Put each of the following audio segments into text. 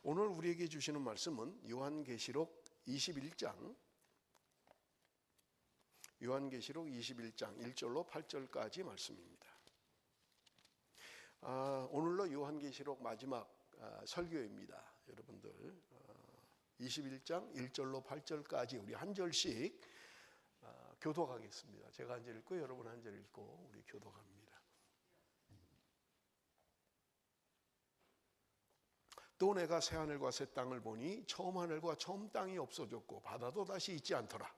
오늘 우리에게 주시는 말씀은 요한계시록 21장 1절로 8절까지 말씀입니다. 오늘로 요한계시록 마지막 설교입니다. 여러분들 21장 1절로 8절까지 우리 한 절씩 교독하겠습니다. 제가 한 절 읽고 여러분 한 절 읽고 우리 교독합니다. 또 내가 새 하늘과 새 땅을 보니 처음 하늘과 처음 땅이 없어졌고 바다도 다시 있지 않더라.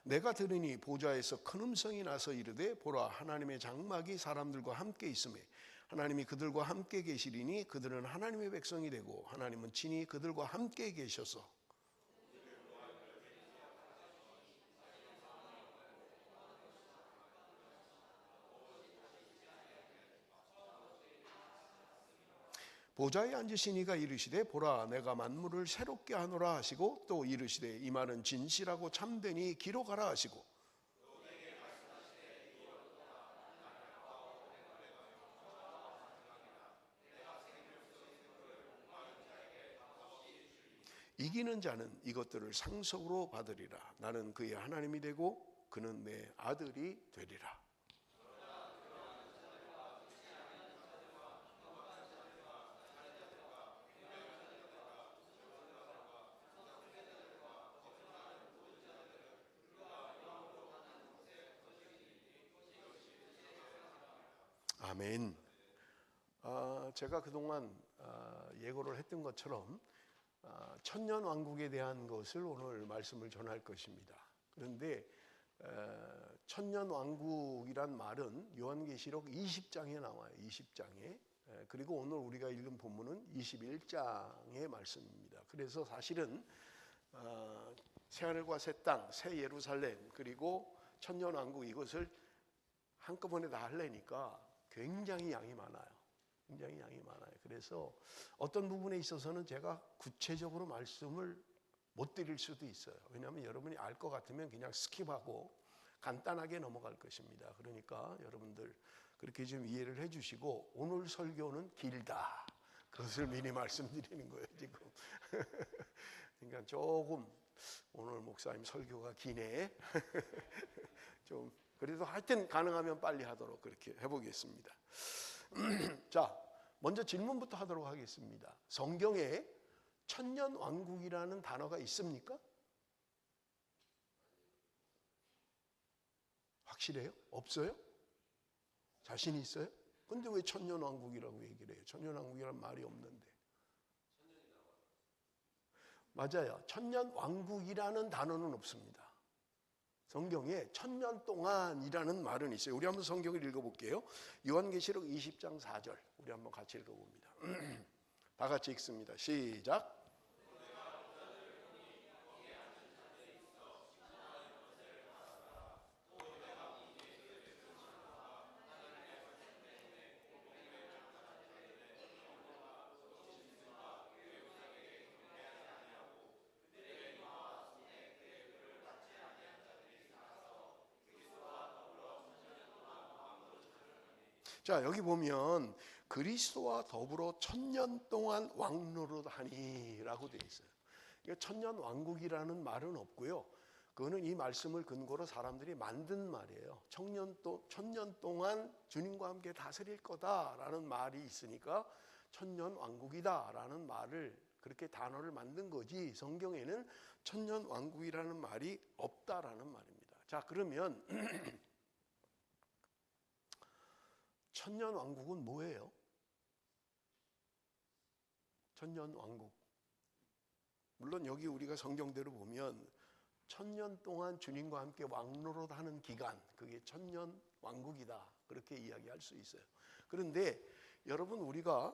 내가 들으니 보좌에서 큰 음성이 나서 이르되 보라 하나님의 장막이 사람들과 함께 있으며 하나님이 그들과 함께 계시리니 그들은 하나님의 백성이 되고 하나님은 친히 그들과 함께 계셔서 보좌에 앉으신 이가 이르시되 보라 내가 만물을 새롭게 하노라 하시고 또 이르시되 이 말은 진실하고 참되니 기록하라 하시고 이기는 자는 이것들을 상속으로 받으리라. 나는 그의 하나님이 되고 그는 내 아들이 되리라. 아멘. 제가 그동안 예고를 했던 것처럼 천년왕국에 대한 것을 오늘 말씀을 전할 것입니다. 그런데 천년왕국이란 말은 요한계시록 20장에 나와요. 20장에. 그리고 오늘 우리가 읽은 본문은 21장의 말씀입니다. 그래서 사실은 새하늘과 새 땅, 새 예루살렘 그리고 천년왕국 이것을 한꺼번에 다 하려니까 굉장히 양이 많아요. 굉장히 양이 많아요. 그래서 어떤 부분에 있어서는 제가 구체적으로 말씀을 못 드릴 수도 있어요. 왜냐하면 여러분이 알 것 같으면 그냥 스킵하고 간단하게 넘어갈 것입니다. 그러니까 여러분들 그렇게 좀 이해를 해주시고 오늘 설교는 길다. 그것을 미리 말씀드리는 거예요 지금. 그러니까 조금 오늘 목사님 설교가 기네. 좀 그래도 하여튼 가능하면 빨리 하도록 그렇게 해보겠습니다. 자, 먼저 질문부터 하도록 하겠습니다. 성경에 천년왕국이라는 단어가 있습니까? 확실해요? 없어요? 자신이 있어요? 근데 왜 천년왕국이라고 얘기를 해요? 천년왕국이라는 말이 없는데. 맞아요. 천년왕국이라는 단어는 없습니다. 성경에 천년 동안이라는 말은 있어요. 우리 한번 성경을 읽어볼게요. 요한계시록 20장 4절 우리 한번 같이 읽어봅니다. 다 같이 읽습니다. 시작. 자, 여기 보면 그리스도와 더불어 천년 동안 왕노릇하니라고 되어 있어요. 천년 왕국이라는 말은 없고요. 그거는 이 말씀을 근거로 사람들이 만든 말이에요. 천년 동안 주님과 함께 다스릴 거다라는 말이 있으니까 천년 왕국이다라는 말을 그렇게 단어를 만든 거지 성경에는 천년 왕국이라는 말이 없다라는 말입니다. 자, 그러면 천년왕국은 뭐예요? 천년왕국. 물론 여기 우리가 성경대로 보면 천년 동안 주님과 함께 왕노릇하는 기간, 그게 천년왕국이다. 그렇게 이야기할 수 있어요. 그런데 여러분 우리가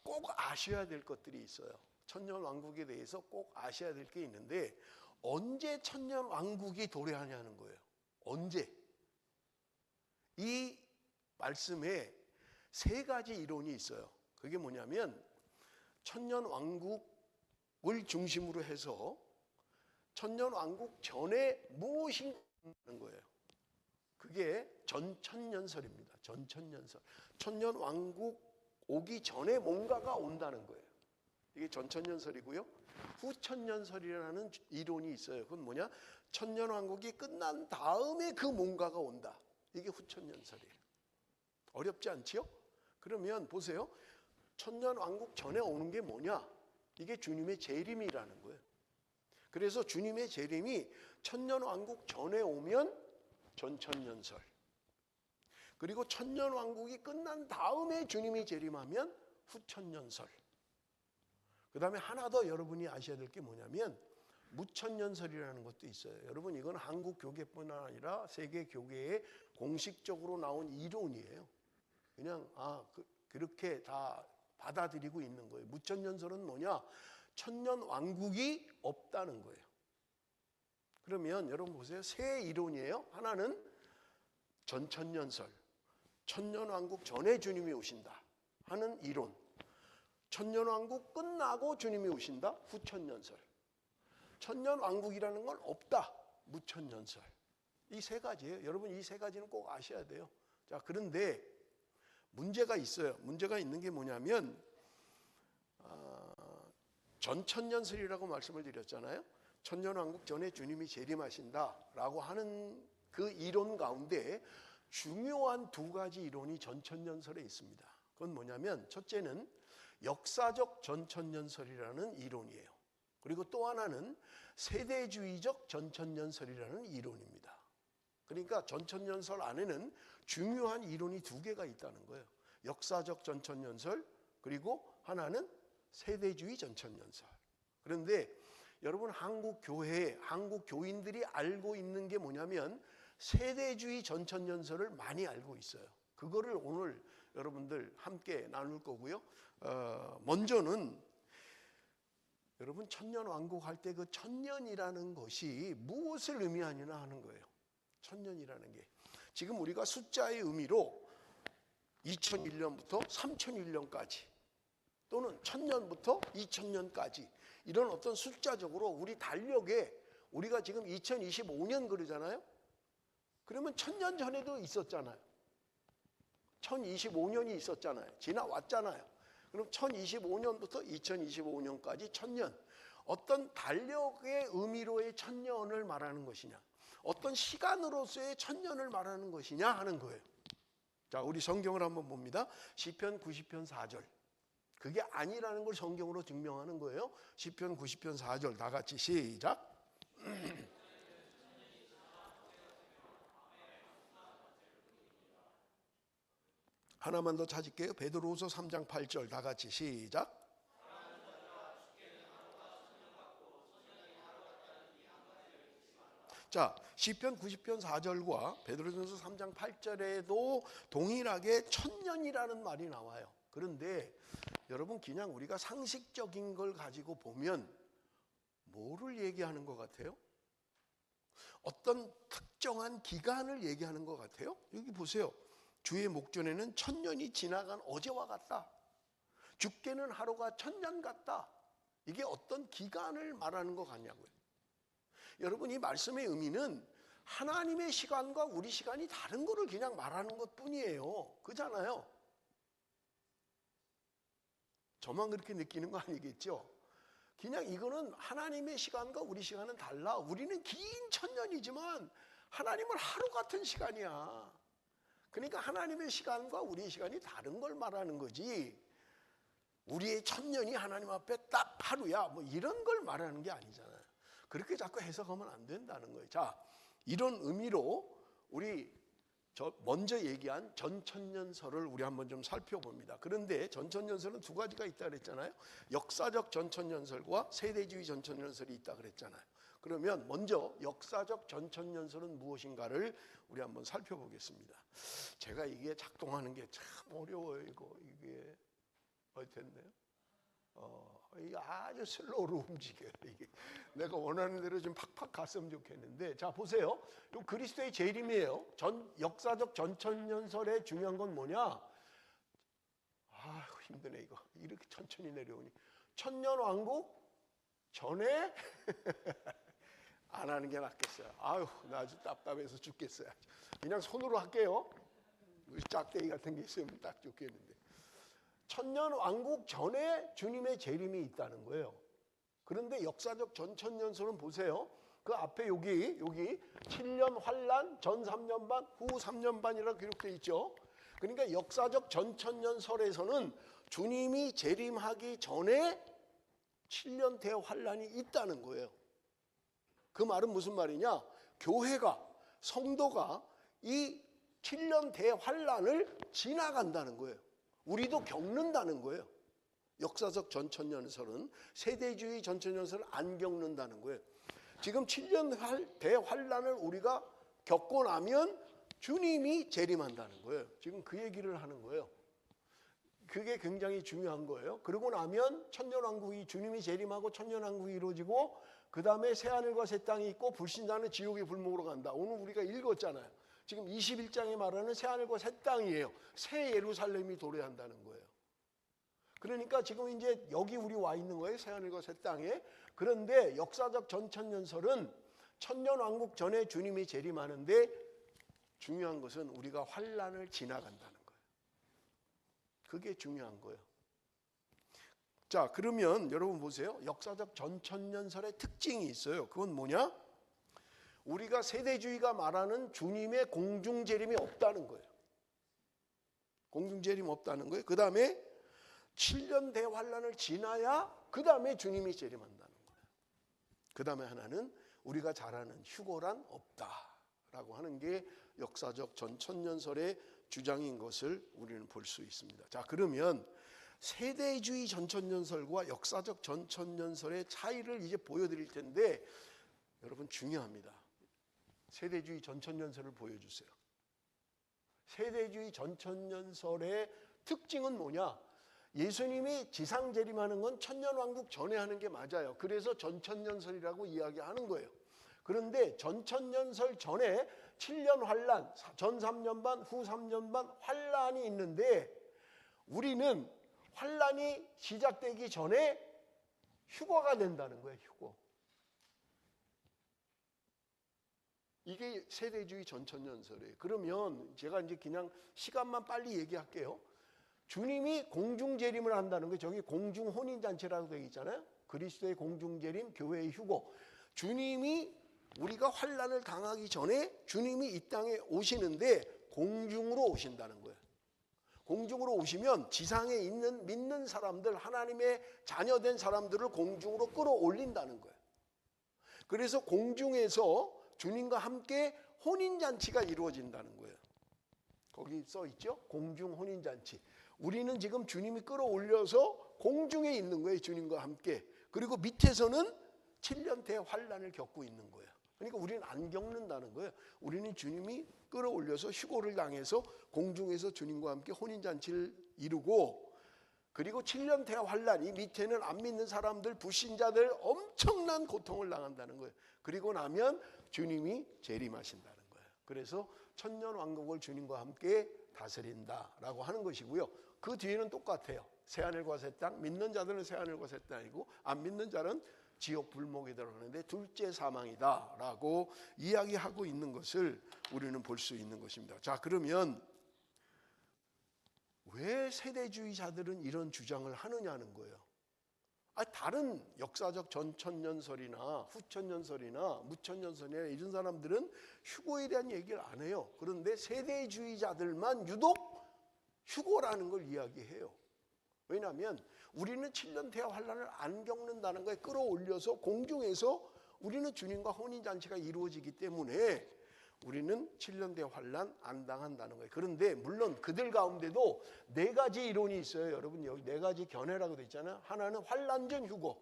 꼭 아셔야 될 것들이 있어요. 천년왕국에 대해서 꼭 아셔야 될 게 있는데 언제 천년왕국이 도래하냐는 거예요. 언제? 이 말씀에 세 가지 이론이 있어요. 그게 뭐냐면 천년왕국을 중심으로 해서 천년왕국 전에 무엇인가 그게 전천년설입니다. 전천년설. 천년왕국 오기 전에 뭔가가 온다는 거예요. 이게 전천년설이고요. 후천년설이라는 이론이 있어요. 그건 뭐냐? 천년왕국이 끝난 다음에 그 뭔가가 온다. 이게 후천년설이에요. 어렵지 않지요? 그러면 보세요. 천년왕국 전에 오는 게 뭐냐? 이게 주님의 재림이라는 거예요. 그래서 주님의 재림이 천년왕국 전에 오면 전천년설, 그리고 천년왕국이 끝난 다음에 주님이 재림하면 후천년설. 그 다음에 하나 더 여러분이 아셔야 될 게 뭐냐면 무천년설이라는 것도 있어요. 여러분, 이건 한국 교계뿐 아니라 세계 교계에 공식적으로 나온 이론이에요. 그냥 그렇게 다 받아들이고 있는 거예요. 무천년설은 뭐냐? 천년왕국이 없다는 거예요. 그러면 여러분 보세요. 세 이론이에요. 하나는 전천년설, 천년왕국 전에 주님이 오신다 하는 이론, 천년왕국 끝나고 주님이 오신다, 후천년설. 천년왕국이라는 건 없다, 무천년설. 이 세 가지예요. 여러분, 이 세 가지는 꼭 아셔야 돼요. 자, 그런데 문제가 있어요. 문제가 있는 게 뭐냐면 전천년설이라고 말씀을 드렸잖아요. 천년왕국 전에 주님이 재림하신다라고 하는 그 이론 가운데 중요한 두 가지 이론이 전천년설에 있습니다. 그건 뭐냐면 첫째는 역사적 전천년설이라는 이론이에요. 그리고 또 하나는 세대주의적 전천년설이라는 이론입니다. 그러니까 전천년설 안에는 중요한 이론이 두 개가 있다는 거예요. 역사적 전천년설, 그리고 하나는 세대주의 전천년설. 그런데 여러분, 한국 교회, 한국 교인들이 알고 있는 게 뭐냐면 세대주의 전천년설을 많이 알고 있어요. 그거를 오늘 여러분들 함께 나눌 거고요. 먼저는 여러분, 천년왕국 할 때 그 천년이라는 것이 무엇을 의미하느냐 하는 거예요. 천년이라는 게 지금 우리가 숫자의 의미로 2001년부터 3001년까지 또는 1000년부터 2000년까지 이런 어떤 숫자적으로 우리 달력에 우리가 지금 2025년 그러잖아요. 그러면 1000년 전에도 있었잖아요. 1025년이 있었잖아요. 지나왔잖아요. 그럼 1025년부터 2025년까지 1000년. 어떤 달력의 의미로의 1000년을 말하는 것이냐, 어떤 시간으로서의 1000년을 말하는 것이냐 하는 거예요. 자, 우리 성경을 한번 봅니다. 시편 90편 4절. 그게 아니라는 걸 성경으로 증명하는 거예요. 시편 90편 4절 다 같이 시작. 하나만 더 찾을게요. 베드로후서 3장 8절 다 같이 시작. 자, 시편 90편 4절과 베드로전서 3장 8절에도 동일하게 천년이라는 말이 나와요. 그런데 여러분, 그냥 우리가 상식적인 걸 가지고 보면 뭐를 얘기하는 것 같아요? 어떤 특정한 기간을 얘기하는 것 같아요? 여기 보세요. 주의 목전에는 1000년이 지나간 어제와 같다. 주께는 하루가 1000년 같다. 이게 어떤 기간을 말하는 것 같냐고요. 여러분, 이 말씀의 의미는 하나님의 시간과 우리 시간이 다른 거를 그냥 말하는 것 뿐이에요. 그잖아요. 저만 그렇게 느끼는 거 아니겠죠? 그냥 이거는 하나님의 시간과 우리 시간은 달라. 우리는 긴 1000년이지만 하나님은 하루 같은 시간이야. 그러니까 하나님의 시간과 우리의 시간이 다른 걸 말하는 거지, 우리의 1000년이 하나님 앞에 딱 하루야 뭐 이런 걸 말하는 게 아니잖아요. 그렇게 자꾸 해석하면 안 된다는 거예요. 자, 이런 의미로 우리 먼저 얘기한 전천년설을 우리 한번 좀 살펴봅니다. 그런데 전천년설은 두 가지가 있다 그랬잖아요. 역사적 전천년설과 세대주의 전천년설이 있다 그랬잖아요. 그러면 먼저 역사적 전천년설은 무엇인가를 우리 한번 살펴보겠습니다. 제가 이게 작동하는 게 참 어려워요. 이게 어디 됐네요. 이게 아주 슬로우로 움직여요. 이게 내가 원하는 대로 좀 팍팍 갔으면 좋겠는데, 자 보세요. 이 그리스도의 재림이에요. 역사적 전천년설의 중요한 건 뭐냐? 힘드네 이거. 이렇게 천천히 내려오니. 천년왕국 전에 안 하는 게 낫겠어요. 아유, 나 아주 답답해서 죽겠어요. 그냥 손으로 할게요. 짝대기 같은 게 있으면 딱 좋겠는데. 천년 왕국 전에 주님의 재림이 있다는 거예요. 그런데 역사적 전천년설은 보세요. 그 앞에 여기 7년 환란, 전 3년 반, 후 3년 반이라고 기록되어 있죠. 그러니까 역사적 전천년설에서는 주님이 재림하기 전에 7년 대환란이 있다는 거예요. 그 말은 무슨 말이냐? 교회가, 성도가 이 7년 대환란을 지나간다는 거예요. 우리도 겪는다는 거예요. 역사적 전천년설은 세대주의 전천년설을 안 겪는다는 거예요. 지금 7년 대환란을 우리가 겪고 나면 주님이 재림한다는 거예요. 지금 그 얘기를 하는 거예요. 그게 굉장히 중요한 거예요. 그러고 나면 천년왕국이 주님이 재림하고 천년왕국이 이루어지고 그 다음에 새하늘과 새 땅이 있고 불신자는 지옥의 불목으로 간다. 오늘 우리가 읽었잖아요. 지금 21장에 말하는 새하늘과 새 땅이에요. 새 예루살렘이 도래한다는 거예요. 그러니까 지금 이제 여기 우리 와 있는 거예요. 새하늘과 새 땅에. 그런데 역사적 전천년설은 천년왕국 전에 주님이 재림하는데 중요한 것은 우리가 환란을 지나간다는 거예요. 그게 중요한 거예요. 자, 그러면 여러분 보세요. 역사적 전천년설의 특징이 있어요. 그건 뭐냐? 우리가 세대주의가 말하는 주님의 공중재림이 없다는 거예요. 공중재림 없다는 거예요. 그 다음에 7년 대환란을 지나야 그 다음에 주님이 재림한다는 거예요. 그 다음에 하나는 우리가 잘 아는 휴거란 없다라고 하는 게 역사적 전천년설의 주장인 것을 우리는 볼 수 있습니다. 자, 그러면 세대주의 전천년설과 역사적 전천년설의 차이를 이제 보여드릴 텐데 여러분 중요합니다. 세대주의 전천년설을 보여주세요. 세대주의 전천년설의 특징은 뭐냐? 예수님이 지상 재림하는 건 천년왕국 전에 하는 게 맞아요. 그래서 전천년설이라고 이야기하는 거예요. 그런데 전천년설 전에 7년 환란, 전 3년 반, 후 3년 반 환란이 있는데 우리는 환란이 시작되기 전에 휴거가 된다는 거예요. 휴거. 이게 세대주의 전천년설이에요. 그러면 제가 이제 그냥 시간만 빨리 얘기할게요. 주님이 공중재림을 한다는 거예요. 저기 공중혼인잔치라고 되어 있잖아요. 그리스도의 공중재림, 교회의 휴거. 주님이 우리가 환란을 당하기 전에 주님이 이 땅에 오시는데 공중으로 오신다는 거예요. 공중으로 오시면 지상에 있는 믿는 사람들, 하나님의 자녀된 사람들을 공중으로 끌어올린다는 거예요. 그래서 공중에서 주님과 함께 혼인잔치가 이루어진다는 거예요. 거기 써 있죠? 공중 혼인잔치. 우리는 지금 주님이 끌어올려서 공중에 있는 거예요. 주님과 함께. 그리고 밑에서는 7년 대환란을 겪고 있는 거예요. 그러니까 우리는 안 겪는다는 거예요. 우리는 주님이 끌어올려서 휴거를 당해서 공중에서 주님과 함께 혼인잔치를 이루고 그리고 7년 대환란, 이 밑에는 안 믿는 사람들, 불신자들 엄청난 고통을 당한다는 거예요. 그리고 나면 주님이 재림하신다는 거예요. 그래서 천년왕국을 주님과 함께 다스린다라고 하는 것이고요. 그 뒤에는 똑같아요. 새하늘과 새 땅, 믿는 자들은 새하늘과 새 땅이고 안 믿는 자는 지옥 불목이 들어가는데 둘째 사망이다라고 이야기하고 있는 것을 우리는 볼 수 있는 것입니다. 자, 그러면 왜 세대주의자들은 이런 주장을 하느냐는 거예요. 다른 역사적 전천년설이나 후천년설이나 무천년설이나 이런 사람들은 휴거에 대한 얘기를 안 해요. 그런데 세대주의자들만 유독 휴거라는 걸 이야기해요. 왜냐하면 우리는 7년 대환란을 안 겪는다는 거에 끌어올려서 공중에서 우리는 주님과 혼인잔치가 이루어지기 때문에 우리는 7년 대환란 안 당한다는 거예요. 그런데 물론 그들 가운데도 네 가지 이론이 있어요. 여러분 여기 네 가지 견해라고 돼 있잖아요. 하나는 환란 전 휴거.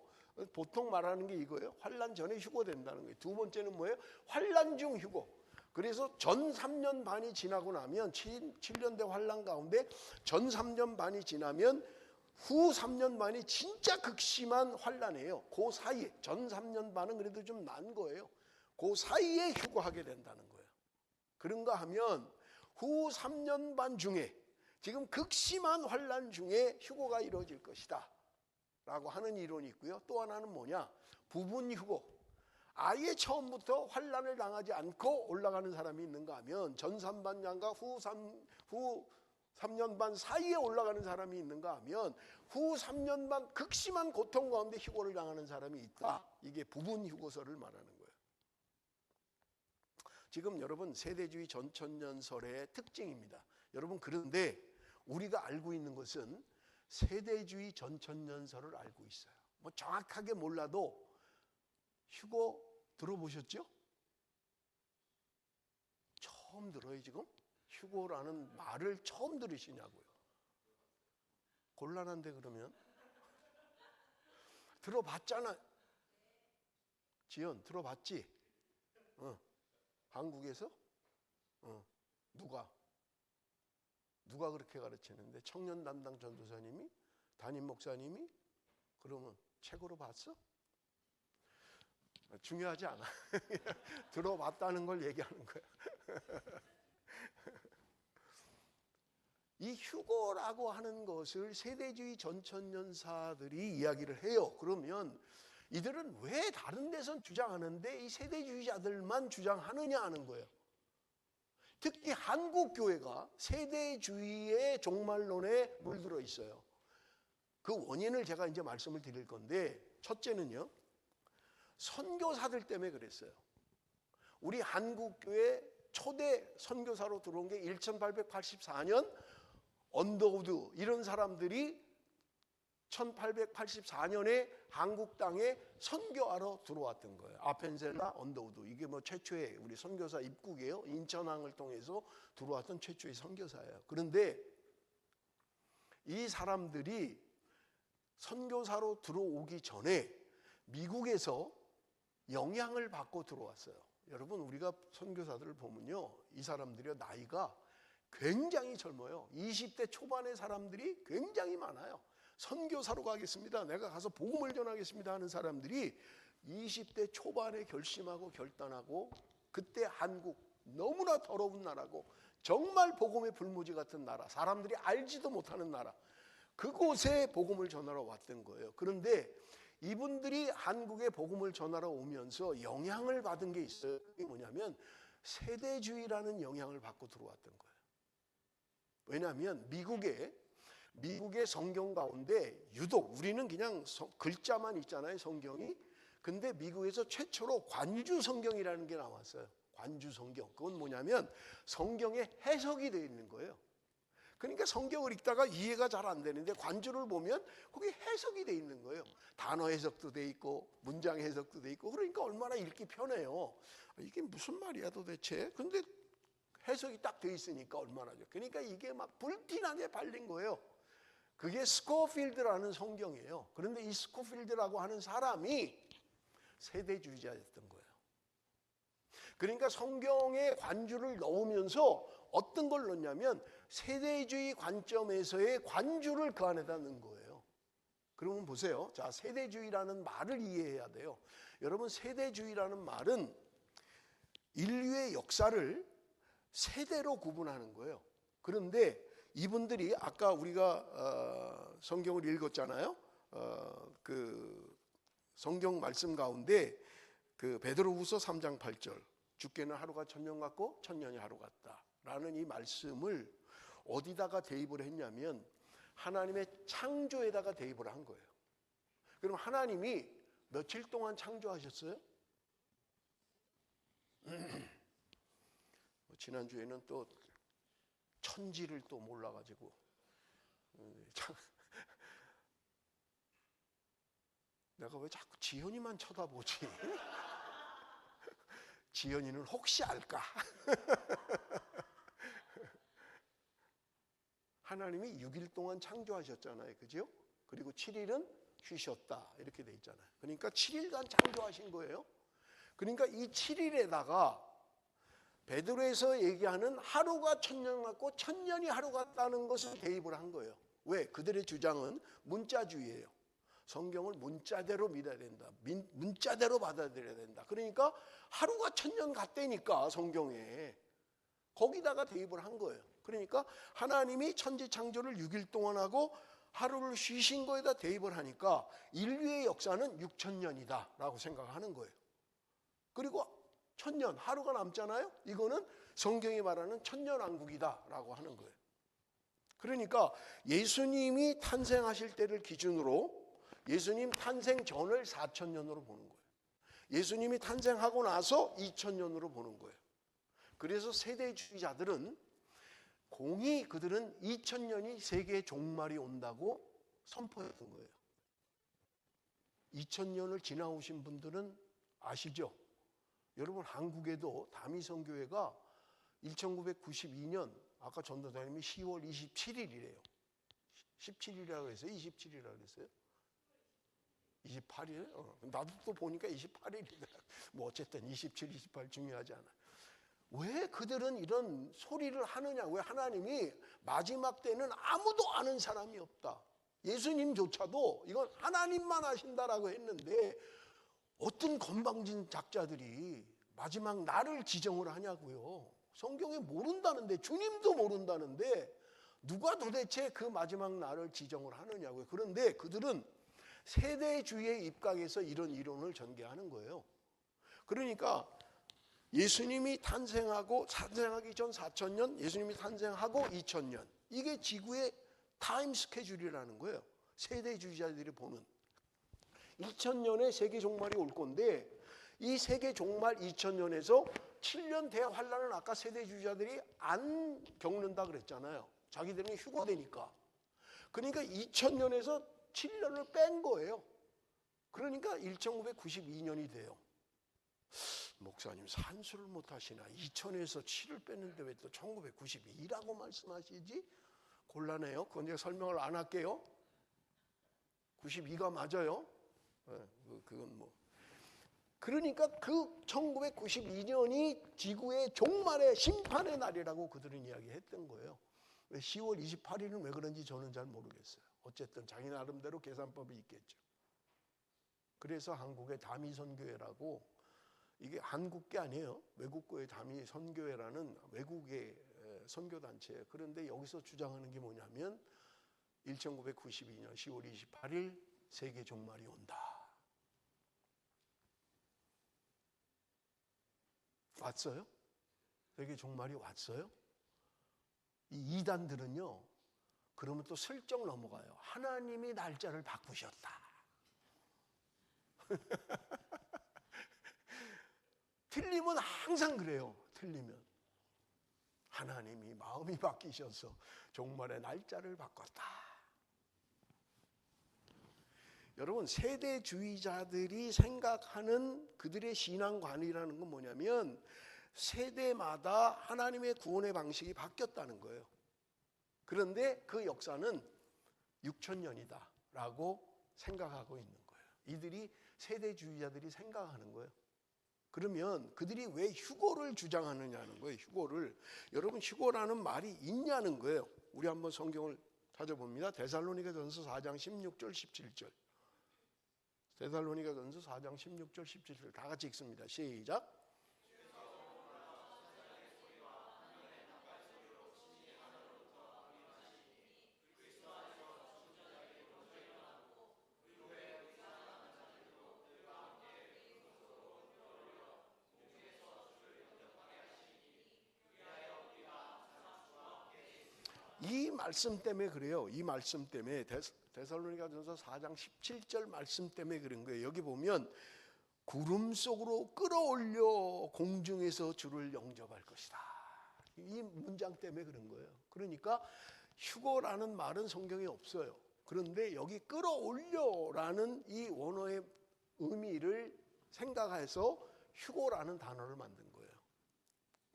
보통 말하는 게 이거예요. 환란 전에 휴거된다는 거예요. 두 번째는 뭐예요? 환란 중 휴거. 그래서 전 3년 반이 지나고 나면 7년 대환란 가운데 전 3년 반이 지나면 후 3년 반이 진짜 극심한 환란이에요. 그 사이에 전 3년 반은 그래도 좀 난 거예요. 그 사이에 휴거하게 된다는 거예요. 그런가 하면 후 3년 반 중에 지금 극심한 환란 중에 휴거가 이루어질 것이다 라고 하는 이론이 있고요. 또 하나는 뭐냐? 부분 휴거. 아예 처음부터 환난을 당하지 않고 올라가는 사람이 있는가 하면 전산반장과 후 3년 반 사이에 올라가는 사람이 있는가 하면 후 3년 반 극심한 고통 가운데 휴고를 당하는 사람이 있다. 이게 부분 휴고설을 말하는 거예요. 지금 여러분 세대주의 전천년설의 특징입니다. 여러분 그런데 우리가 알고 있는 것은 세대주의 전천년설을 알고 있어요. 뭐 정확하게 몰라도 휴고 들어보셨죠? 처음 들어요 지금? 휴고라는 말을 처음 들으시냐고요. 곤란한데 그러면? 들어봤잖아. 지연 들어봤지? 한국에서? 누가 그렇게 가르치는데? 청년 담당 전도사님이? 담임 목사님이? 그러면 책으로 봤어? 중요하지 않아. 들어봤다는 걸 얘기하는 거야. 이 휴고라고 하는 것을 세대주의 전천년사들이 이야기를 해요. 그러면 이들은 왜 다른 데선 주장하는데 이 세대주의자들만 주장하느냐 하는 거예요. 특히 한국 교회가 세대주의의 종말론에 물들어 있어요. 그 원인을 제가 이제 말씀을 드릴 건데, 첫째는요, 선교사들 때문에 그랬어요. 우리 한국교회 초대 선교사로 들어온 게 1884년 언더우드 이런 사람들이 1884년에 한국 땅에 선교하러 들어왔던 거예요. 아펜셀라, 언더우드, 이게 뭐 최초의 우리 선교사 입국이에요. 인천항을 통해서 들어왔던 최초의 선교사예요. 그런데 이 사람들이 선교사로 들어오기 전에 미국에서 영향을 받고 들어왔어요. 여러분 우리가 선교사들을 보면요, 이 사람들이 나이가 굉장히 젊어요. 20대 초반의 사람들이 굉장히 많아요. 선교사로 가겠습니다, 내가 가서 복음을 전하겠습니다 하는 사람들이 20대 초반에 결심하고 결단하고, 그때 한국 너무나 더러운 나라고 정말 복음의 불모지 같은 나라, 사람들이 알지도 못하는 나라, 그곳에 복음을 전하러 왔던 거예요. 그런데 이분들이 한국에 복음을 전하러 오면서 영향을 받은 게 있어요. 그게 뭐냐면 세대주의라는 영향을 받고 들어왔던 거예요. 왜냐하면 미국의 성경 가운데 유독 우리는 그냥 글자만 있잖아요, 성경이. 근데 미국에서 최초로 관주 성경이라는 게 나왔어요. 관주 성경. 그건 뭐냐면 성경에 해석이 되어 있는 거예요. 그러니까 성경을 읽다가 이해가 잘 안 되는데 관주를 보면 거기 해석이 돼 있는 거예요. 단어 해석도 돼 있고 문장 해석도 돼 있고, 그러니까 얼마나 읽기 편해요. 이게 무슨 말이야 도대체? 근데 해석이 딱 돼 있으니까 얼마나 좋아. 그러니까 이게 막 불티나게 팔린 거예요. 그게 스코필드라는 성경이에요. 그런데 이 스코필드라고 하는 사람이 세대주의자였던 거예요. 그러니까 성경에 관주를 넣으면서 어떤 걸 넣냐면 세대주의 관점에서의 관주를 그 안에다 넣은 거예요. 그러면 보세요. 자, 세대주의라는 말을 이해해야 돼요. 여러분, 세대주의라는 말은 인류의 역사를 세대로 구분하는 거예요. 그런데 이분들이 아까 우리가 성경을 읽었잖아요. 그 성경 말씀 가운데 그 베드로후서 3장 8절, 주께는 하루가 천년 같고 천년이 하루 같다 라는 이 말씀을 어디다가 대입을 했냐면 하나님의 창조에다가 대입을 한 거예요. 그럼 하나님이 며칠 동안 창조하셨어요? 지난주에는 또 천지를 또 몰라가지고 내가 왜 자꾸 지연이만 쳐다보지? 지연이는 혹시 알까? 하나님이 6일 동안 창조하셨잖아요, 그죠? 그리고 7일은 쉬셨다 이렇게 돼 있잖아요. 그러니까 7일간 창조하신 거예요. 그러니까 이 7일에다가 베드로에서 얘기하는 하루가 천년 같고 천년이 하루 같다는 것을 대입을 한 거예요. 왜? 그들의 주장은 문자주의예요. 성경을 문자대로 믿어야 된다. 문자대로 받아들여야 된다. 그러니까 하루가 천년 같다니까 성경에. 거기다가 대입을 한 거예요. 그러니까 하나님이 천지 창조를 6일 동안 하고 하루를 쉬신 거에다 대입을 하니까 인류의 역사는 6,000년이다 라고 생각하는 거예요. 그리고 천년, 하루가 남잖아요. 이거는 성경이 말하는 천년왕국이다라고 하는 거예요. 그러니까 예수님이 탄생하실 때를 기준으로 예수님 탄생 전을 4,000년으로 보는 거예요. 예수님이 탄생하고 나서 2,000년으로 보는 거예요. 그래서 세대주의자들은 공히 그들은 2,000년이 세계의 종말이 온다고 선포했던 거예요. 2,000년을 지나오신 분들은 아시죠? 여러분, 한국에도 다미선교회가 1992년 아까 전도사님이 10월 27일이래요. 17일이라고 했어요? 27일이라고 했어요? 28일? 나도 또 보니까 28일이다. 뭐 어쨌든 27, 28 중요하지 않아. 왜 그들은 이런 소리를 하느냐? 왜 하나님이 마지막 때는 아무도 아는 사람이 없다. 예수님조차도 이건 하나님만 아신다라고 했는데 어떤 건방진 작자들이 마지막 날을 지정을 하냐고요. 성경에 모른다는데, 주님도 모른다는데 누가 도대체 그 마지막 날을 지정을 하느냐고요. 그런데 그들은 세대주의의 입각에서 이런 이론을 전개하는 거예요. 그러니까 예수님이 탄생하기 전 4,000년, 예수님이 탄생하고 2,000년, 이게 지구의 타임 스케줄이라는 거예요. 세대주의자들이 보는 2,000년의 세계 종말이 올 건데, 이 세계 종말 2,000년에서 7년 대환란은 아까 세대주의자들이 안 겪는다 그랬잖아요. 자기들은 휴거되니까. 그러니까 2,000년에서 7년을 뺀 거예요. 그러니까 1992년이 돼요. 목사님 산수를 못 하시나? 2000에서 7을 뺐는데 왜 또 1992라고 말씀하시지? 곤란해요. 그건 제가 설명을 안 할게요. 92가 맞아요. 그건 뭐. 그러니까 그 1992년이 지구의 종말의 심판의 날이라고 그들은 이야기했던 거예요. 10월 28일은 왜 그런지 저는 잘 모르겠어요. 어쨌든 자기 나름대로 계산법이 있겠죠. 그래서 한국의 다미선교회라고, 이게 한국계 아니에요. 외국교회 다미선교회라는 외국의 선교단체예요. 그런데 여기서 주장하는 게 뭐냐면 1992년 10월 28일 세계 종말이 온다. 왔어요? 세계 종말이 왔어요? 이 이단들은요, 그러면 또 슬쩍 넘어가요. 하나님이 날짜를 바꾸셨다. 틀리면 항상 그래요. 틀리면 하나님이 마음이 바뀌셔서 종말의 날짜를 바꿨다. 여러분, 세대주의자들이 생각하는 그들의 신앙관이라는 건 뭐냐면 세대마다 하나님의 구원의 방식이 바뀌었다는 거예요. 그런데 그 역사는 6,000년이다 라고 생각하고 있는 거예요. 이들이 세대주의자들이 생각하는 거예요. 그러면 그들이 왜 휴거를 주장하느냐는 거예요. 휴거를. 여러분, 휴거라는 말이 있냐는 거예요. 우리 한번 성경을 찾아봅니다. 데살로니가전서 4장 16절 17절. 데살로니가전서 4장 16절 17절 다 같이 읽습니다. 시작. 이 말씀 때문에 그래요. 이 말씀 때문에 데살로니가전서 4장 17절 말씀 때문에 그런 거예요. 여기 보면 구름 속으로 끌어올려 공중에서 주를 영접할 것이다. 이 문장 때문에 그런 거예요. 그러니까 휴거라는 말은 성경에 없어요. 그런데 여기 끌어올려라는 이 원어의 의미를 생각해서 휴거라는 단어를 만든 거예요.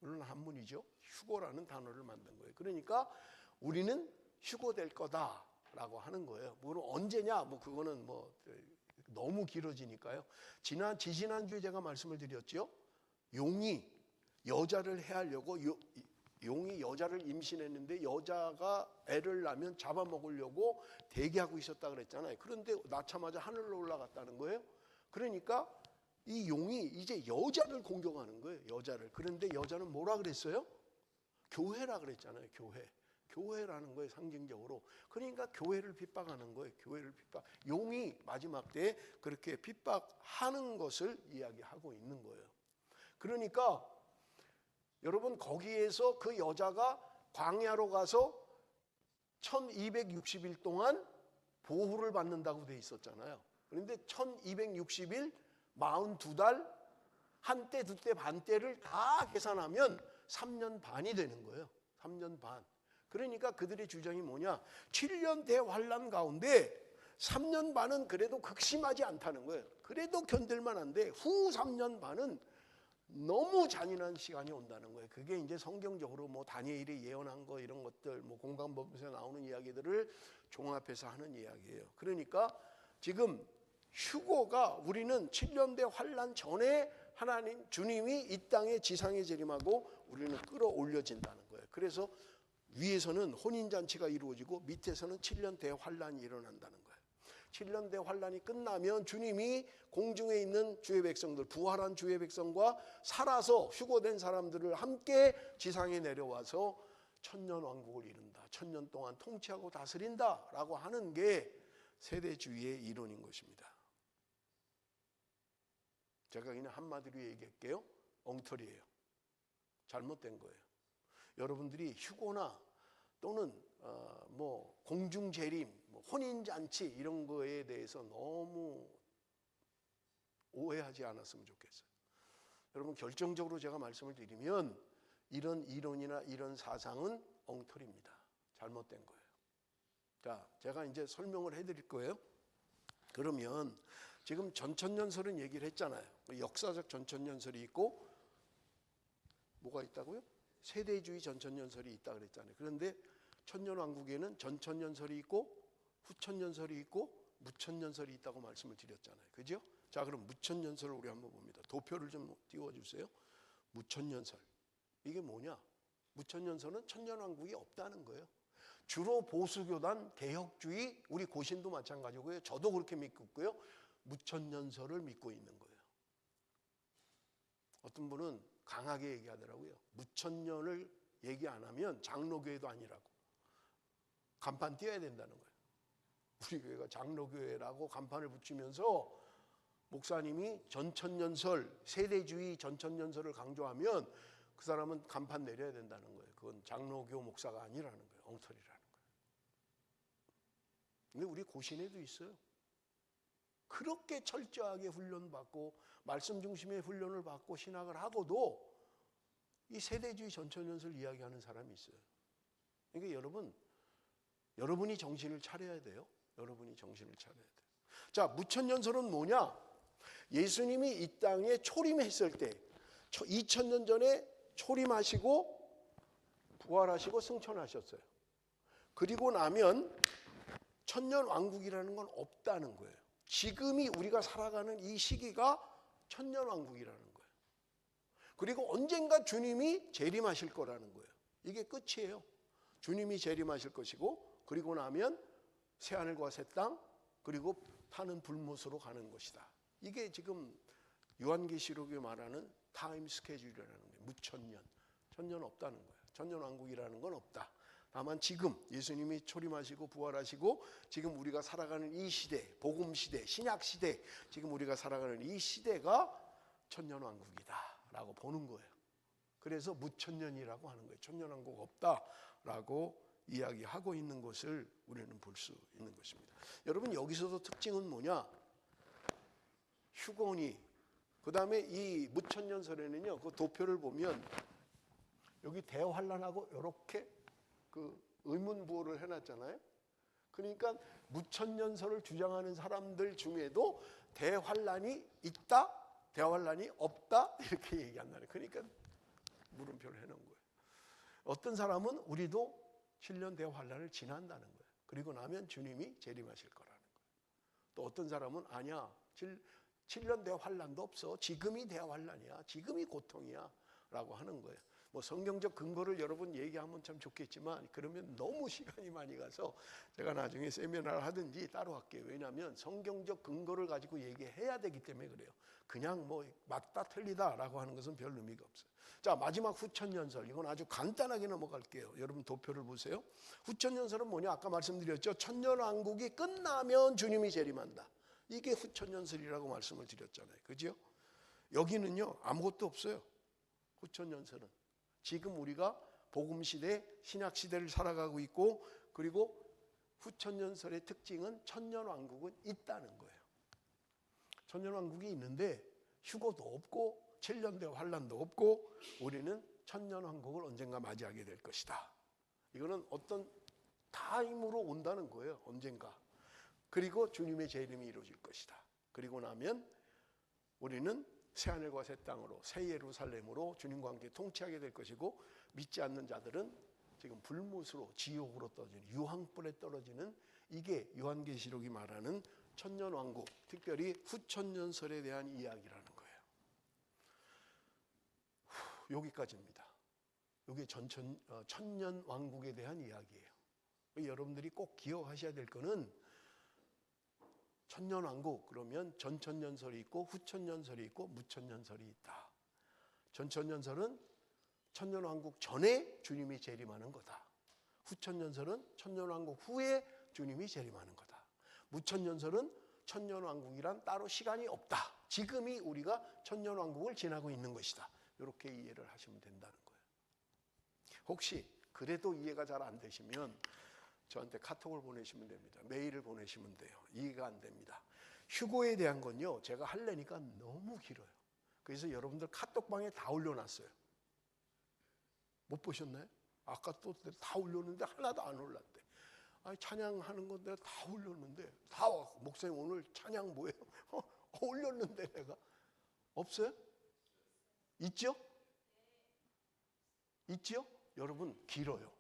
물론 한문이죠. 휴거라는 단어를 만든 거예요. 그러니까 우리는 휴거될 거다라고 하는 거예요. 물론 언제냐? 뭐 그거는 뭐 너무 길어지니까요. 지난주에 제가 말씀을 드렸죠. 용이 여자를 해하려고 용이 여자를 임신했는데 여자가 애를 낳으면 잡아먹으려고 대기하고 있었다 그랬잖아요. 그런데 낳자마자 하늘로 올라갔다는 거예요. 그러니까 이 용이 이제 여자를 공격하는 거예요. 여자를. 그런데 여자는 뭐라 그랬어요? 교회라 그랬잖아요. 교회라는 거예요. 상징적으로. 그러니까 교회를 핍박하는 거예요. 교회를 핍박. 용이 마지막 때에 그렇게 핍박하는 것을 이야기하고 있는 거예요. 그러니까 여러분 거기에서 그 여자가 광야로 가서 1260일 동안 보호를 받는다고 돼 있었잖아요. 그런데 1260일 42달 한때 두때 반때를 다 계산하면 3년 반이 되는 거예요. 3년 반. 그러니까 그들의 주장이 뭐냐? 7년 대환란 가운데 3년 반은 그래도 극심하지 않다는 거예요. 그래도 견딜만 한데 후 3년 반은 너무 잔인한 시간이 온다는 거예요. 그게 이제 성경적으로 뭐 다니엘이 예언한 거 이런 것들 뭐 공관법에서 나오는 이야기들을 종합해서 하는 이야기예요. 그러니까 지금 휴거가 우리는 7년 대 환란 전에 하나님 주님이 이 땅에 지상에 재림하고 우리는 끌어올려진다는 거예요. 그래서 위에서는 혼인잔치가 이루어지고 밑에서는 7년 대환란이 일어난다는 거예요. 7년 대환란이 끝나면 주님이 공중에 있는 주의 백성들, 부활한 주의 백성과 살아서 휴거된 사람들을 함께 지상에 내려와서 천년왕국을 이룬다. 천년 동안 통치하고 다스린다라고 하는 게 세대주의의 이론인 것입니다. 제가 그냥 한마디로 얘기할게요. 엉터리예요. 잘못된 거예요. 여러분들이 휴거나 또는 뭐 공중재림, 뭐 혼인잔치 이런 거에 대해서 너무 오해하지 않았으면 좋겠어요. 여러분 결정적으로 제가 말씀을 드리면 이런 이론이나 이런 사상은 엉터리입니다. 잘못된 거예요. 자, 제가 이제 설명을 해드릴 거예요. 그러면 지금 전천년설은 얘기를 했잖아요. 역사적 전천년설이 있고 뭐가 있다고요? 세대주의 전천년설이 있다 그랬잖아요. 그런데 천년왕국에는 전천년설이 있고 후천년설이 있고 무천년설이 있다고 말씀을 드렸잖아요. 그죠? 자, 그럼 무천년설을 우리 한번 봅니다. 도표를 좀 띄워주세요. 무천년설. 이게 뭐냐? 무천년설은 천년왕국이 없다는 거예요. 주로 보수교단, 개혁주의, 우리 고신도 마찬가지고요. 저도 그렇게 믿고 있고요. 무천년설을 믿고 있는 거예요. 어떤 분은 강하게 얘기하더라고요. 무천년을 얘기 안 하면 장로교회도 아니라고. 간판 띄어야 된다는 거예요. 우리 교회가 장로교회라고 간판을 붙이면서 목사님이 전천년설, 세대주의 전천년설을 강조하면 그 사람은 간판 내려야 된다는 거예요. 그건 장로교 목사가 아니라는 거예요. 엉터리라는 거예요. 근데 우리 고신에도 있어요. 그렇게 철저하게 훈련받고 말씀 중심의 훈련을 받고 신학을 하고도 이 세대주의 전천년설 이야기하는 사람이 있어요. 그러니까 여러분이 정신을 차려야 돼요. 여러분이 정신을 차려야 돼요. 자, 무천년설은 뭐냐? 예수님이 이 땅에 초림했을 때 2000년 전에 초림하시고 부활하시고 승천하셨어요. 그리고 나면 천년왕국이라는 건 없다는 거예요. 지금이 우리가 살아가는 이 시기가 천년왕국이라는 거예요. 그리고 언젠가 주님이 재림하실 거라는 거예요. 이게 끝이에요. 주님이 재림하실 것이고 그리고 나면 새하늘과 새 땅 그리고 타는 불못으로 가는 것이다. 이게 지금 요한계시록이 말하는 타임 스케줄이라는 거예요. 무천년. 천년 없다는 거예요. 천년왕국이라는 건 없다. 다만 지금 예수님이 초림하시고 부활하시고 지금 우리가 살아가는 이 시대, 복음시대, 신약시대, 지금 우리가 살아가는 이 시대가 천년왕국이다라고 보는 거예요. 그래서 무천년이라고 하는 거예요. 천년왕국 없다라고 이야기하고 있는 것을 우리는 볼 수 있는 것입니다. 여러분 여기서도 특징은 뭐냐? 휴거니 그 다음에 이 무천년설에는요. 그 도표를 보면 여기 대환란하고 이렇게 그 의문부호를 해놨잖아요. 그러니까 무천년설을 주장하는 사람들 중에도 대환란이 있다, 대환란이 없다 이렇게 얘기한다는. 그러니까 물음표를 해놓은 거예요. 어떤 사람은 우리도 7년 대환란을 지난다는 거예요. 그리고 나면 주님이 재림하실 거라는 거예요. 또 어떤 사람은 아니야, 7년 대환란도 없어. 지금이 대환란이야. 지금이 고통이야 라고 하는 거예요. 뭐 성경적 근거를 여러분 얘기하면 참 좋겠지만 그러면 너무 시간이 많이 가서 제가 나중에 세미나를 하든지 따로 할게요. 왜냐하면 성경적 근거를 가지고 얘기해야 되기 때문에 그래요. 그냥 뭐 맞다 틀리다라고 하는 것은 별 의미가 없어요. 자, 마지막 후천년설. 이건 아주 간단하게 넘어갈게요. 여러분 도표를 보세요. 후천년설은 뭐냐? 아까 말씀드렸죠. 천년왕국이 끝나면 주님이 재림한다. 이게 후천년설이라고 말씀을 드렸잖아요. 그죠? 여기는요 아무것도 없어요. 후천년설은 지금 우리가 복음시대, 신약시대를 살아가고 있고, 그리고 후천년설의 특징은 천년왕국은 있다는 거예요. 천년왕국이 있는데 휴고도 없고 7년대 환란도 없고 우리는 천년왕국을 언젠가 맞이하게 될 것이다. 이거는 어떤 타임으로 온다는 거예요. 언젠가. 그리고 주님의 재림이 이루어질 것이다. 그리고 나면 우리는 새하늘과 새 땅으로, 새 예루살렘으로 주님과 함께 통치하게 될 것이고, 믿지 않는 자들은 지금 불못으로, 지옥으로 떨어지는, 유황불에 떨어지는, 이게 요한계시록이 말하는 천년왕국, 특별히 후천년설에 대한 이야기라는 거예요. 여기까지입니다. 이게 천년왕국에 대한 이야기예요. 여러분들이 꼭 기억하셔야 될 거는, 천년왕국 그러면 전천년설이 있고 후천년설이 있고 무천년설이 있다. 전천년설은 천년왕국 전에 주님이 재림하는 거다. 후천년설은 천년왕국 후에 주님이 재림하는 거다. 무천년설은 천년왕국이란 따로 시간이 없다. 지금이 우리가 천년왕국을 지나고 있는 것이다. 이렇게 이해를 하시면 된다는 거예요. 혹시 그래도 이해가 잘 안 되시면 저한테 카톡을 보내시면 됩니다. 메일을 보내시면 돼요. 이해가 안 됩니다. 휴고에 대한 건요, 제가 하려니까 너무 길어요. 그래서 여러분들 카톡방에 다 올려놨어요. 못 보셨나요? 아까 또 다 올렸는데 하나도 안 올랐대. 아니, 찬양하는 건데 다 올렸는데, 다 목사님 오늘 찬양 뭐예요? 올렸는데 내가 없어요? 있죠? 있죠? 여러분, 길어요.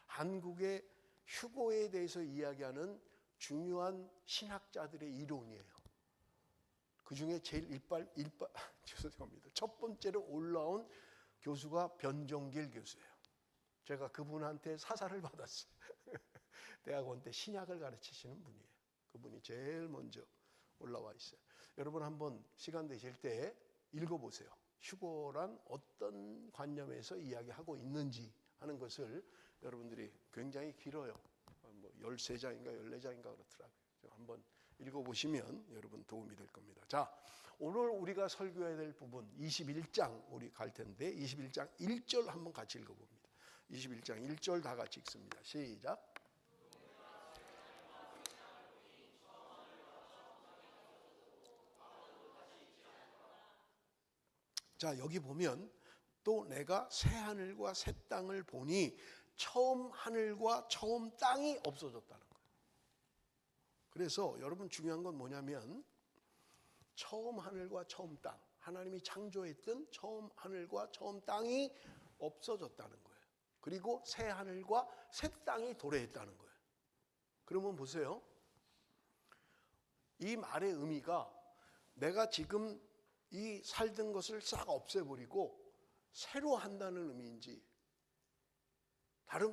한국의 휴고에 대해서 이야기하는 중요한 신학자들의 이론이에요. 그 중에 제일 죄송합니다. 첫 번째로 올라온 교수가 변종길 교수예요. 제가 그분한테 사사를 받았어요. 대학원 때 신약을 가르치시는 분이에요. 그분이 제일 먼저 올라와 있어요. 여러분 한번 시간 되실 때 읽어보세요. 휴고란 어떤 관념에서 이야기하고 있는지 하는 것을 여러분들이 굉장히 길어요. 뭐 13장인가 14장인가 그렇더라고요. 한번 읽어보시면 여러분 도움이 될 겁니다. 자, 오늘 우리가 설교해야 될 부분 21장 우리 갈 텐데 21장 1절 한번 같이 읽어봅니다. 21장 1절 다 같이 읽습니다. 시작. 자, 여기 보면 또 내가 새 하늘과 새 땅을 보니 처음 하늘과 처음 땅이 없어졌다는 거예요. 그래서 여러분 중요한 건 뭐냐면 처음 하늘과 처음 땅, 하나님이 창조했던 처음 하늘과 처음 땅이 없어졌다는 거예요. 그리고 새 하늘과 새 땅이 도래했다는 거예요. 그러면 보세요. 이 말의 의미가 내가 지금 이 살던 것을 싹 없애버리고 새로 한다는 의미인지,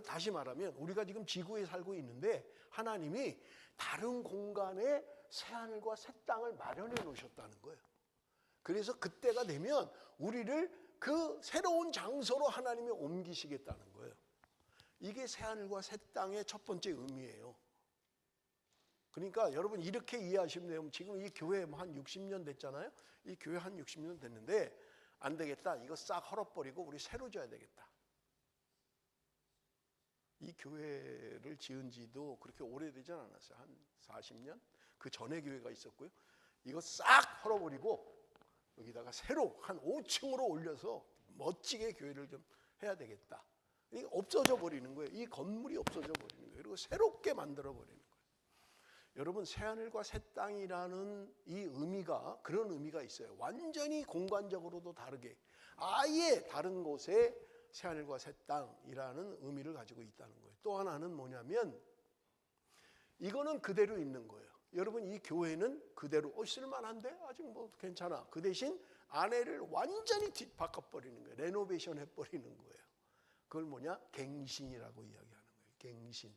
다시 말하면 우리가 지금 지구에 살고 있는데 하나님이 다른 공간에 새하늘과 새 땅을 마련해 놓으셨다는 거예요. 그래서 그때가 되면 우리를 그 새로운 장소로 하나님이 옮기시겠다는 거예요. 이게 새하늘과 새 땅의 첫 번째 의미예요. 그러니까 여러분 이렇게 이해하시면 돼요. 지금 이 교회 한 60년 됐잖아요. 이 교회 한 60년 됐는데 안 되겠다. 이거 싹 헐어버리고 우리 새로 져야 되겠다. 이 교회를 지은 지도 그렇게 오래되지 않았어요. 한 40년? 그 전에 교회가 있었고요. 이거 싹 헐어버리고 여기다가 새로 한 5층으로 올려서 멋지게 교회를 좀 해야 되겠다. 이게 없어져 버리는 거예요. 이 건물이 없어져 버리는 거예요. 그리고 새롭게 만들어 버리는 거예요. 여러분 새하늘과 새 땅이라는 이 의미가 그런 의미가 있어요. 완전히 공간적으로도 다르게 아예 다른 곳에 새하늘과 새 땅이라는 의미를 가지고 있다는 거예요. 또 하나는 뭐냐면 이거는 그대로 있는 거예요. 여러분 이 교회는 그대로 쓸만한데 아직 뭐 괜찮아. 그 대신 안에를 완전히 뒤바꿔버리는 거예요. 레노베이션 해버리는 거예요. 그걸 뭐냐? 갱신이라고 이야기하는 거예요. 갱신.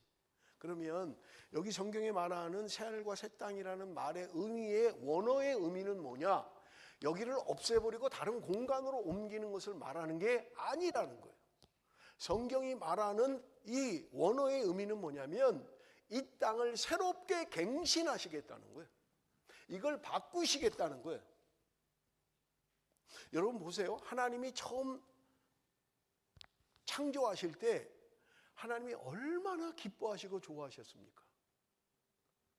그러면 여기 성경에 말하는 새하늘과 새 땅이라는 말의 의미의 원어의 의미는 뭐냐? 여기를 없애버리고 다른 공간으로 옮기는 것을 말하는 게 아니라는 거예요. 성경이 말하는 이 원어의 의미는 뭐냐면 이 땅을 새롭게 갱신하시겠다는 거예요. 이걸 바꾸시겠다는 거예요. 여러분 보세요. 하나님이 처음 창조하실 때 하나님이 얼마나 기뻐하시고 좋아하셨습니까?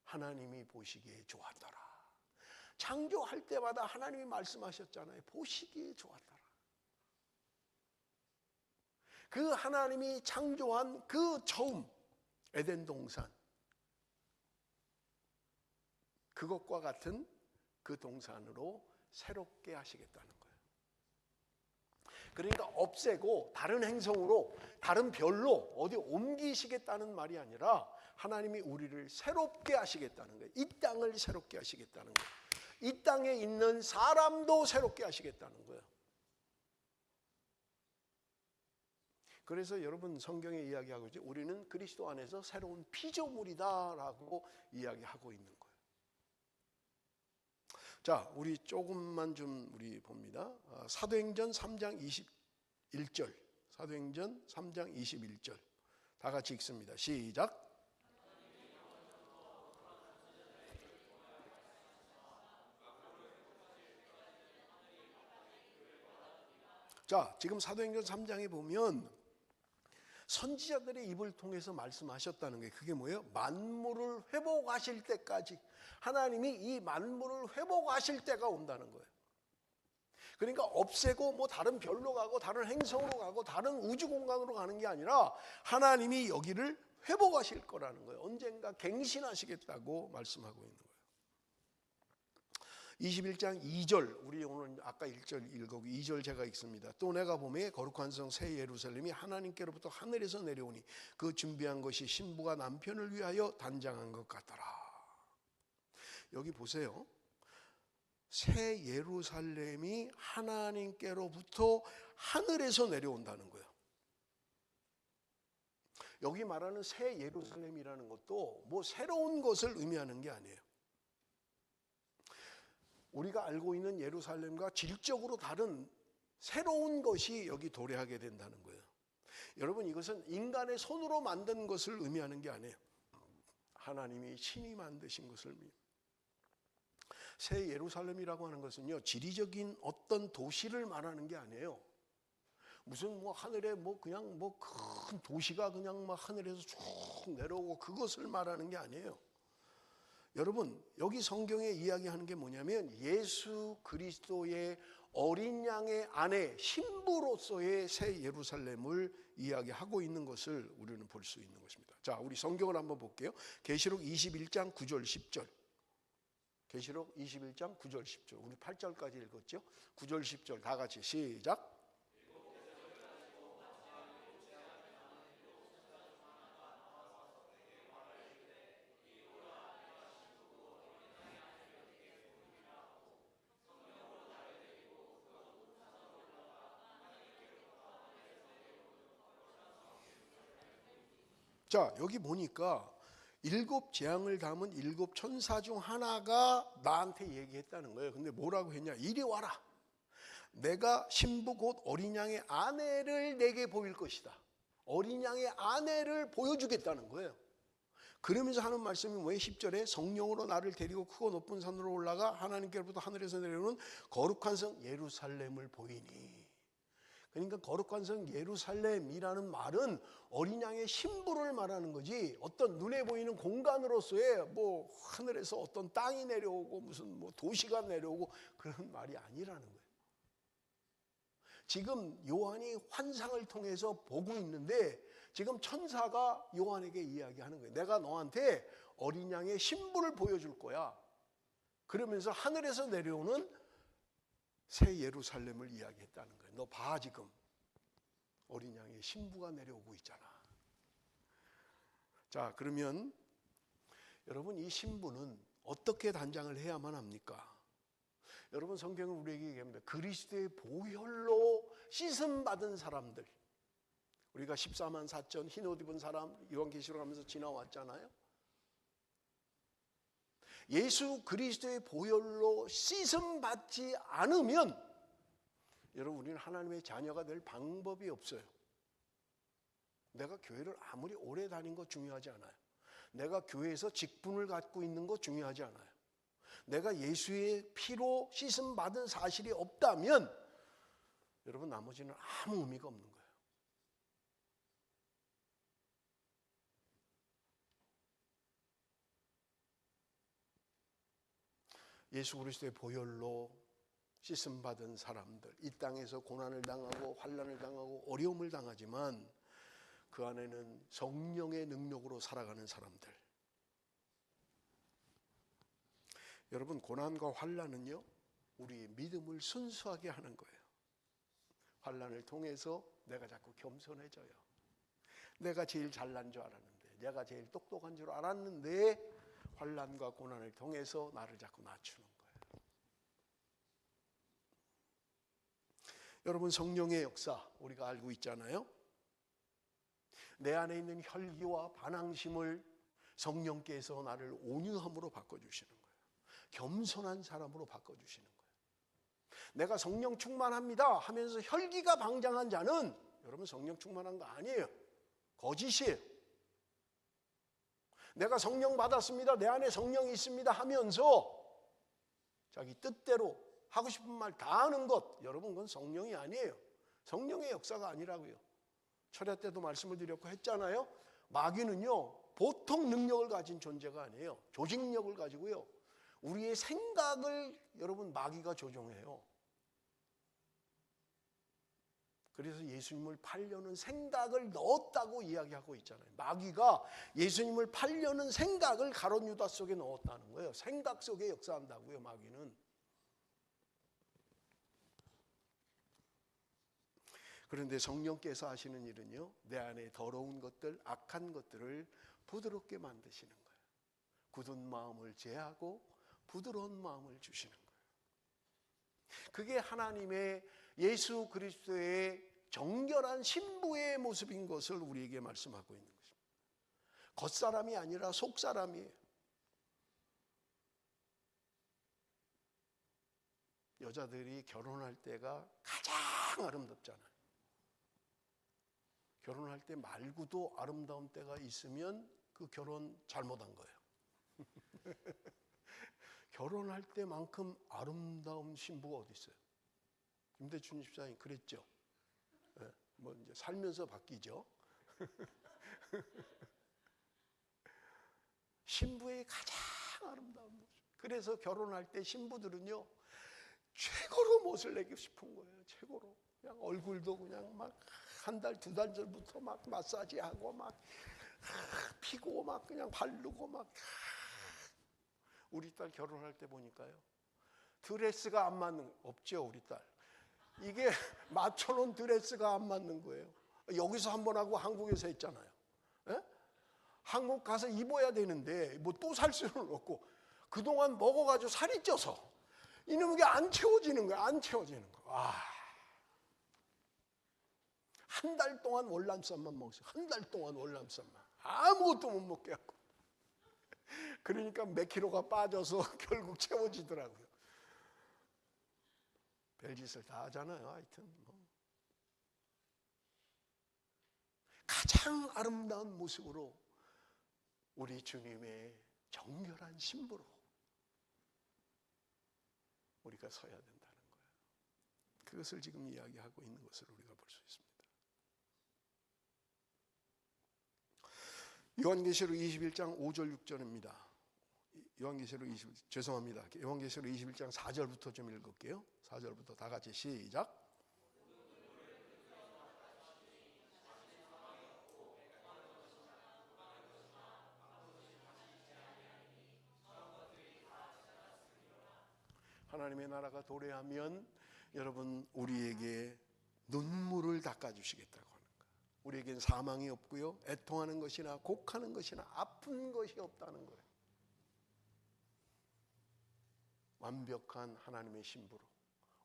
하나님이 보시기에 좋았더라. 창조할 때마다 하나님이 말씀하셨잖아요. 보시기에 좋았더라. 그 하나님이 창조한 그 처음 에덴 동산, 그것과 같은 그 동산으로 새롭게 하시겠다는 거예요. 그러니까 없애고 다른 행성으로, 다른 별로 어디 옮기시겠다는 말이 아니라 하나님이 우리를 새롭게 하시겠다는 거예요. 이 땅을 새롭게 하시겠다는 거예요. 이 땅에 있는 사람도 새롭게 하시겠다는 거예요. 그래서 여러분 성경에 이야기하고 있죠. 우리는 그리스도 안에서 새로운 피조물이다라고 이야기하고 있는 거예요. 자, 우리 조금만 좀 우리 봅니다. 사도행전 3장 21절. 사도행전 3장 21절. 다 같이 읽습니다. 시작. 자, 지금 사도행전 3장에 보면 선지자들의 입을 통해서 말씀하셨다는 게 그게 뭐예요? 만물을 회복하실 때까지 하나님이 이 만물을 회복하실 때가 온다는 거예요. 그러니까 없애고 뭐 다른 별로 가고 다른 행성으로 가고 다른 우주 공간으로 가는 게 아니라 하나님이 여기를 회복하실 거라는 거예요. 언젠가 갱신하시겠다고 말씀하고 있는 거예요. 21장 2절, 우리 오늘 아까 1절 읽고 2절 제가 읽습니다. 또 내가 보매 거룩한 성 새 예루살렘이 하나님께로부터 하늘에서 내려오니 그 준비한 것이 신부가 남편을 위하여 단장한 것 같더라. 여기 보세요. 새 예루살렘이 하나님께로부터 하늘에서 내려온다는 거예요. 여기 말하는 새 예루살렘이라는 것도 뭐 새로운 것을 의미하는 게 아니에요. 우리가 알고 있는 예루살렘과 질적으로 다른 새로운 것이 여기 도래하게 된다는 거예요. 여러분, 이것은 인간의 손으로 만든 것을 의미하는 게 아니에요. 하나님이 친히 만드신 것을 의미해요. 새 예루살렘이라고 하는 것은요, 지리적인 어떤 도시를 말하는 게 아니에요. 무슨 뭐 하늘에 뭐 그냥 뭐 큰 도시가 그냥 막 하늘에서 쭉 내려오고 그것을 말하는 게 아니에요. 여러분, 여기 성경에 이야기하는 게 뭐냐면 예수 그리스도의 어린 양의 아내 신부로서의 새 예루살렘을 이야기하고 있는 것을 우리는 볼 수 있는 것입니다. 자, 우리 성경을 한번 볼게요. 계시록 21장 9절 10절. 계시록 21장 9절 10절. 우리 8절까지 읽었죠? 9절 10절 다 같이 시작. 자, 여기 보니까 일곱 재앙을 담은 일곱 천사 중 하나가 나한테 얘기했다는 거예요. 근데 뭐라고 했냐? 이리 와라. 내가 신부 곧 어린 양의 아내를 내게 보일 것이다. 어린 양의 아내를 보여주겠다는 거예요. 그러면서 하는 말씀이 뭐예요? 10절에 성령으로 나를 데리고 크고 높은 산으로 올라가 하나님께로부터 하늘에서 내려오는 거룩한 성 예루살렘을 보이니. 그러니까 거룩한 성 예루살렘이라는 말은 어린 양의 신부를 말하는 거지, 어떤 눈에 보이는 공간으로서의 뭐 하늘에서 어떤 땅이 내려오고 무슨 뭐 도시가 내려오고 그런 말이 아니라는 거예요. 지금 요한이 환상을 통해서 보고 있는데 지금 천사가 요한에게 이야기하는 거예요. 내가 너한테 어린 양의 신부를 보여줄 거야. 그러면서 하늘에서 내려오는 새 예루살렘을 이야기했다는 거예요. 너 봐, 지금 어린 양의 신부가 내려오고 있잖아. 자, 그러면 여러분, 이 신부는 어떻게 단장을 해야만 합니까? 여러분, 성경은 우리에게 얘기합니다. 그리스도의 보혈로 씻음 받은 사람들. 우리가 14만 4천 흰 옷 입은 사람 요한계시록 하면서 지나왔잖아요. 예수 그리스도의 보혈로 씻음 받지 않으면 여러분, 우리는 하나님의 자녀가 될 방법이 없어요. 내가 교회를 아무리 오래 다닌 거 중요하지 않아요. 내가 교회에서 직분을 갖고 있는 거 중요하지 않아요. 내가 예수의 피로 씻음 받은 사실이 없다면 여러분, 나머지는 아무 의미가 없는 거예요. 예수 그리스도의 보혈로 씻음 받은 사람들, 이 땅에서 고난을 당하고 환난을 당하고 어려움을 당하지만 그 안에는 성령의 능력으로 살아가는 사람들. 여러분, 고난과 환난은요, 우리의 믿음을 순수하게 하는 거예요. 환난을 통해서 내가 자꾸 겸손해져요. 내가 제일 잘난 줄 알았는데, 내가 제일 똑똑한 줄 알았는데 환난과 고난을 통해서 나를 자꾸 낮추는 거예요. 여러분, 성령의 역사 우리가 알고 있잖아요. 내 안에 있는 혈기와 반항심을 성령께서 나를 온유함으로 바꿔주시는 거예요. 겸손한 사람으로 바꿔주시는 거예요. 내가 성령 충만합니다 하면서 혈기가 방장한 자는 여러분 성령 충만한 거 아니에요. 거짓이에요. 내가 성령 받았습니다, 내 안에 성령이 있습니다 하면서 자기 뜻대로 하고 싶은 말 다 하는 것, 여러분 그건 성령이 아니에요. 성령의 역사가 아니라고요. 철야 때도 말씀을 드렸고 했잖아요. 마귀는요 보통 능력을 가진 존재가 아니에요. 조직력을 가지고요 우리의 생각을 여러분 마귀가 조종해요. 그래서 예수님을 팔려는 생각을 넣었다고 이야기하고 있잖아요. 마귀가 예수님을 팔려는 생각을 가룟 유다 속에 넣었다는 거예요. 생각 속에 역사한다고요, 마귀는. 그런데 성령께서 하시는 일은요, 내 안에 더러운 것들, 악한 것들을 부드럽게 만드시는 거예요. 굳은 마음을 제하고 부드러운 마음을 주시는 거예요. 그게 하나님의 예수 그리스도의 정결한 신부의 모습인 것을 우리에게 말씀하고 있는 것입니다. 겉사람이 아니라 속사람이에요. 여자들이 결혼할 때가 가장 아름답잖아요. 결혼할 때 말고도 아름다운 때가 있으면 그 결혼 잘못한 거예요. 결혼할 때만큼 아름다운 신부가 어디 있어요? 김대춘 집사님 그랬죠. 네, 뭐 이제 살면서 바뀌죠. 신부의 가장 아름다운 모습. 그래서 결혼할 때 신부들은요 최고로 멋을 내고 싶은 거예요. 최고로. 그냥 얼굴도 그냥 막 한 달, 두 달 전부터 막 마사지하고 막 피고 막 그냥 바르고 막. 우리 딸 결혼할 때 보니까요 드레스가 안 맞는, 없죠 우리 딸. 이게 맞춰놓은 드레스가 안 맞는 거예요. 여기서 한 번 하고 한국에서 했잖아요. 에? 한국 가서 입어야 되는데 뭐 또 살 수는 없고 그동안 먹어가지고 살이 쪄서 이놈이 안 채워지는 거야. 안 채워지는 거야. 와. 한 달 동안 월남쌈만 먹었어요. 한 달 동안 월남쌈만. 아무것도 못 먹게 하고. 그러니까 몇 킬로가 빠져서 결국 채워지더라고요. 별짓을 다 하잖아요. 하여튼 뭐. 가장 아름다운 모습으로 우리 주님의 정결한 신부로 우리가 서야 된다는 거예요. 그것을 지금 이야기하고 있는 것을 우리가 볼 수 있습니다. 요한계시록 21장 5절 6절입니다. 요한계시록 21장 4절부터 좀 읽을게요. 4절부터 다 같이 시작. 하나님의 나라가 도래하면 여러분 우리에게 눈물을 닦아주시겠다고 하는 거예요. 우리에겐 사망이 없고요, 애통하는 것이나 곡하는 것이나 아픈 것이 없다는 거예요. 완벽한 하나님의 신부로,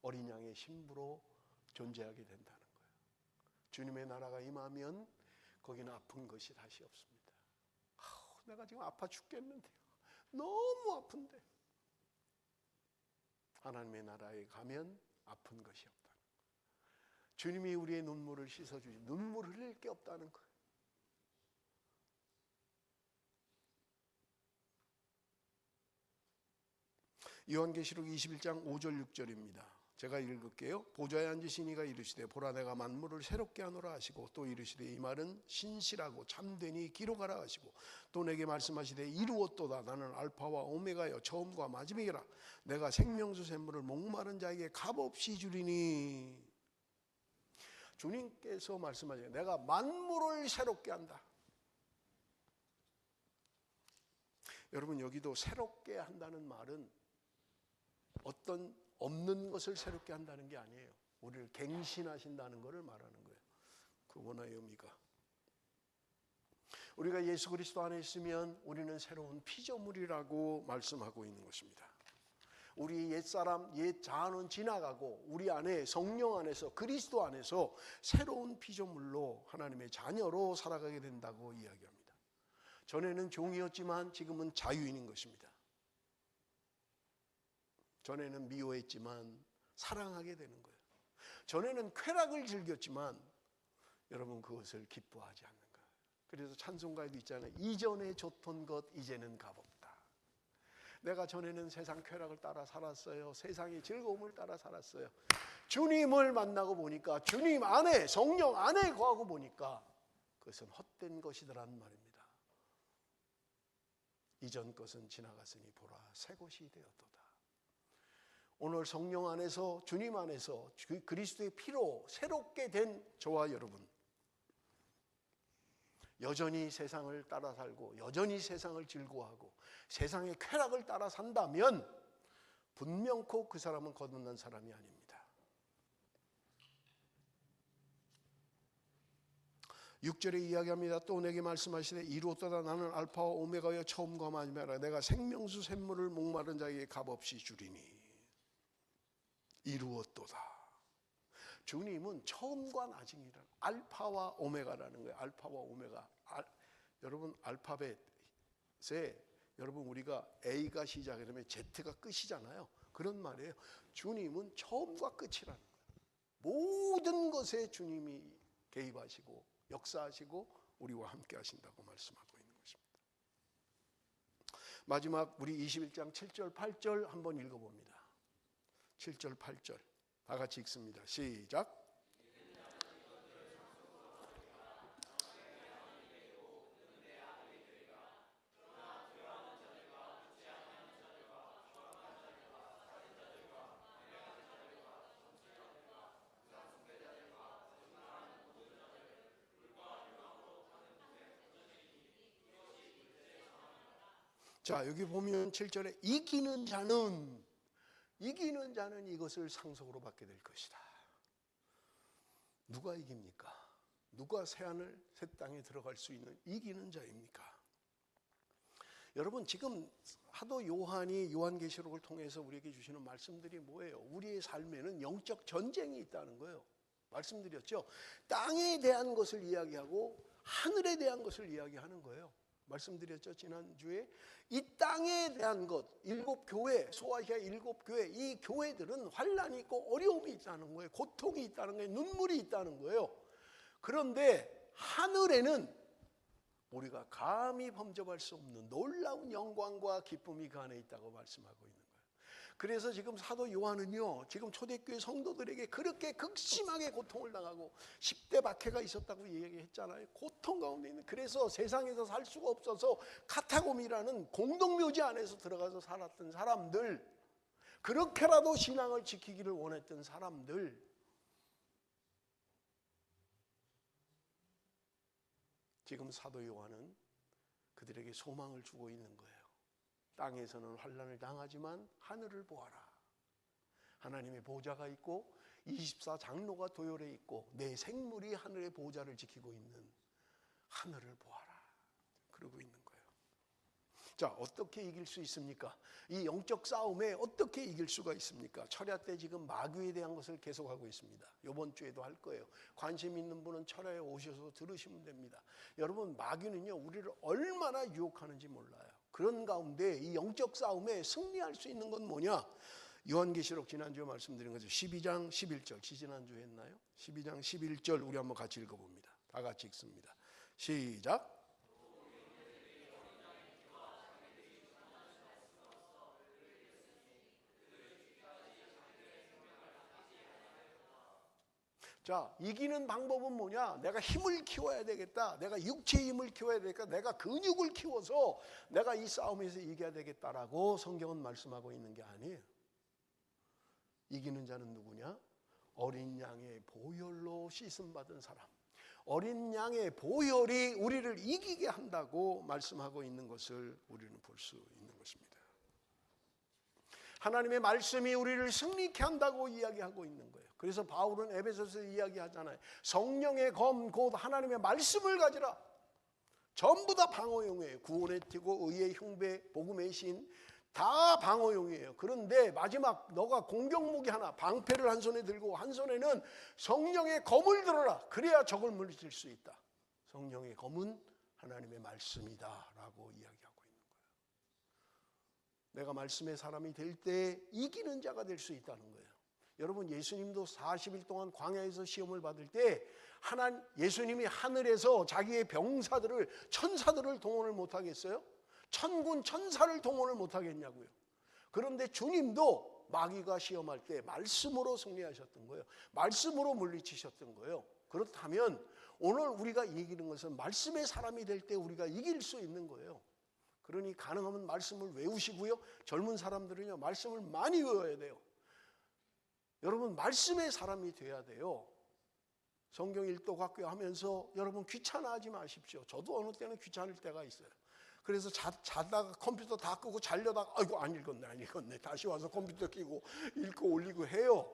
어린 양의 신부로 존재하게 된다는 거예요. 주님의 나라가 임하면 거기는 아픈 것이 다시 없습니다. 내가 지금 아파 죽겠는데요. 너무 아픈데. 하나님의 나라에 가면 아픈 것이 없다는 거예요. 주님이 우리의 눈물을 씻어주시, 눈물 흘릴 게 없다는 거예요. 요한계시록 21장 5절 6절입니다. 제가 읽을게요. 보좌에 앉으신 이가 이르시되 보라 내가 만물을 새롭게 하노라 하시고 또 이르시되 이 말은 신실하고 참되니 기록하라 하시고 또 내게 말씀하시되 이루었도다 나는 알파와 오메가여 처음과 마지막이라 내가 생명수 샘물을 목마른 자에게 값없이 주리니. 주님께서 말씀하세요. 내가 만물을 새롭게 한다. 여러분 여기도 새롭게 한다는 말은 어떤 없는 것을 새롭게 한다는 게 아니에요. 우리를 갱신하신다는 것을 말하는 거예요. 그 원어의 의미가. 우리가 예수 그리스도 안에 있으면 우리는 새로운 피조물이라고 말씀하고 있는 것입니다. 우리 옛사람, 옛 자아는 지나가고 우리 안에 성령 안에서 그리스도 안에서 새로운 피조물로 하나님의 자녀로 살아가게 된다고 이야기합니다. 전에는 종이었지만 지금은 자유인인 것입니다. 전에는 미워했지만 사랑하게 되는 거예요. 전에는 쾌락을 즐겼지만 여러분 그것을 기뻐하지 않는 거예요. 그래서 찬송가에도 있잖아요. 이전에 좋던 것 이제는 값없다. 내가 전에는 세상 쾌락을 따라 살았어요. 세상의 즐거움을 따라 살았어요. 주님을 만나고 보니까 주님 안에 성령 안에 거하고 보니까 그것은 헛된 것이더라는 말입니다. 이전 것은 지나갔으니 보라 새 것이 되었도다. 오늘 성령 안에서 주님 안에서 그리스도의 피로 새롭게 된 저와 여러분, 여전히 세상을 따라 살고 여전히 세상을 즐거워하고 세상의 쾌락을 따라 산다면 분명코 그 사람은 거듭난 사람이 아닙니다. 6절에 이야기합니다. 또 내게 말씀하시되 이루었도다 나는 알파와 오메가여 처음과 마지막이라 내가 생명수 샘물을 목마른 자에게 값없이 주리니. 이루었도다. 주님은 처음과 나중이라는 알파와 오메가라는 거예요. 알파와 오메가. 여러분 알파벳에 여러분 우리가 A가 시작이 되면 Z가 끝이잖아요. 그런 말이에요. 주님은 처음과 끝이라는 거예요. 모든 것에 주님이 개입하시고 역사하시고 우리와 함께 하신다고 말씀하고 있는 것입니다. 마지막 우리 21장 7절 8절 한번 읽어봅니다. 7절 8절 다 같이 읽습니다. 시작. 자 여기 보면 7절에 이기는 자는 이것을 상속으로 받게 될 것이다. 누가 이깁니까? 누가 새하늘 새 땅에 들어갈 수 있는 이기는 자입니까? 여러분 지금 하도 요한이 요한계시록을 통해서 우리에게 주시는 말씀들이 뭐예요? 우리의 삶에는 영적 전쟁이 있다는 거예요. 말씀드렸죠? 땅에 대한 것을 이야기하고 하늘에 대한 것을 이야기하는 거예요. 말씀드렸죠? 지난주에 이 땅에 대한 것, 7교회, 소아시아 7교회, 이 교회들은 환란이 있고 어려움이 있다는 거예요. 고통이 있다는 거예요. 눈물이 있다는 거예요. 그런데 하늘에는 우리가 감히 범접할 수 없는 놀라운 영광과 기쁨이 그 안에 있다고 말씀하고 있는 거예요. 그래서 지금 사도 요한은요, 지금 초대교회 성도들에게 그렇게 극심하게 고통을 당하고 10대 박해가 있었다고 얘기했잖아요. 고통 가운데 있는, 그래서 세상에서 살 수가 없어서 카타콤이라는 공동묘지 안에서 들어가서 살았던 사람들, 그렇게라도 신앙을 지키기를 원했던 사람들, 지금 사도 요한은 그들에게 소망을 주고 있는 거예요. 땅에서는 환난을 당하지만 하늘을 보아라. 하나님의 보좌가 있고 24장로가 도열에 있고 내 생물이 하늘의 보좌를 지키고 있는 하늘을 보아라. 그러고 있는 거예요. 자, 어떻게 이길 수 있습니까? 이 영적 싸움에 어떻게 이길 수가 있습니까? 철야 때 지금 마귀에 대한 것을 계속하고 있습니다. 이번 주에도 할 거예요. 관심 있는 분은 철야에 오셔서 들으시면 됩니다. 여러분, 마귀는요, 우리를 얼마나 유혹하는지 몰라요. 그런 가운데 이 영적 싸움에 승리할 수 있는 건 뭐냐? 요한계시록 지난주에 말씀드린 거죠. 12장 11절. 지난주에 했나요? 12장 11절 우리 한번 같이 읽어봅니다. 다 같이 읽습니다. 시작. 자, 이기는 방법은 뭐냐? 내가 힘을 키워야 되겠다. 내가 육체의 힘을 키워야 되겠다. 내가 근육을 키워서 내가 이 싸움에서 이겨야 되겠다라고 성경은 말씀하고 있는 게 아니에요. 이기는 자는 누구냐? 어린 양의 보혈로 씻음받은 사람. 어린 양의 보혈이 우리를 이기게 한다고 말씀하고 있는 것을 우리는 볼 수 있는 것입니다. 하나님의 말씀이 우리를 승리케 한다고 이야기하고 있는 거예요. 그래서 바울은 에베소서에서 이야기하잖아요. 성령의 검 곧 하나님의 말씀을 가지라. 전부 다 방어용이에요. 구원의 티고 의의 흉배 복음의 신 다 방어용이에요. 그런데 마지막 너가 공격무기 하나 방패를 한 손에 들고 한 손에는 성령의 검을 들어라. 그래야 적을 물리칠 수 있다. 성령의 검은 하나님의 말씀이다 라고 이야기하고 있는 거예요. 내가 말씀의 사람이 될 때 이기는 자가 될 수 있다는 거예요. 여러분, 예수님도 40일 동안 광야에서 시험을 받을 때 예수님이 하늘에서 자기의 병사들을 천사들을 동원을 못하겠어요? 천군 천사를 동원을 못하겠냐고요. 그런데 주님도 마귀가 시험할 때 말씀으로 승리하셨던 거예요. 말씀으로 물리치셨던 거예요. 그렇다면 오늘 우리가 이기는 것은 말씀의 사람이 될 때 우리가 이길 수 있는 거예요. 그러니 가능하면 말씀을 외우시고요. 젊은 사람들은요, 말씀을 많이 외워야 돼요. 여러분, 말씀의 사람이 돼야 돼요. 성경 일독학교 하면서 여러분 귀찮아하지 마십시오. 저도 어느 때는 귀찮을 때가 있어요. 그래서 자다가 컴퓨터 다 끄고 자려다가 아이고 안 읽었네 다시 와서 컴퓨터 켜고 읽고 올리고 해요.